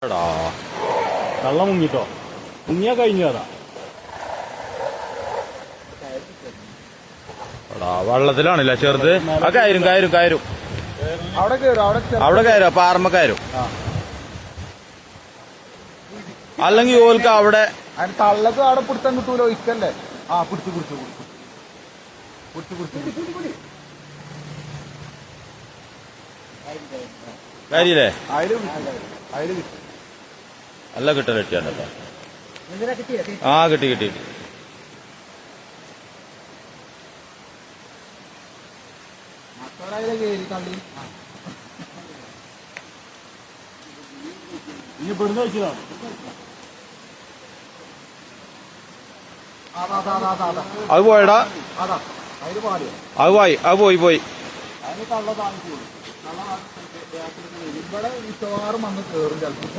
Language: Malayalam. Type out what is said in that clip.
എടാ കള്ള മുങ്ങിട്ടോ മുങ്ങിയാ കഴിഞ്ഞതാ. എടാ വെള്ളത്തിലാണില്ല ചെറുത്. ആ കയറും കയറും കയറും അവിടെ കയറും പാറമ്മ കയറും. അല്ലെങ്കിൽ ഓൽക്ക് അവിടെ തള്ളക്ക് അവിടെ പിടുത്തം കിട്ടൂലോ. ഇക്കല്ലേ ആ പിടിച്ചു പിടിച്ചു പിടിച്ചു പിടിച്ചു കാര്യല്ലേ അതില് നല്ല കിട്ടൽ കിട്ടിയാണ്ടല്ലോ. ആ കിട്ടി കിട്ടി. ഇനി ഇവിടുന്ന് വെച്ചതാണ്. അത് പോയടാ. അത് പോയി അത് പോയി പോയി. അതിന് കള്ള താമസിക്കുള്ളൂ. ഇവിടെ മിക്കവാറും വന്ന് കയറും ചിലപ്പോൾ.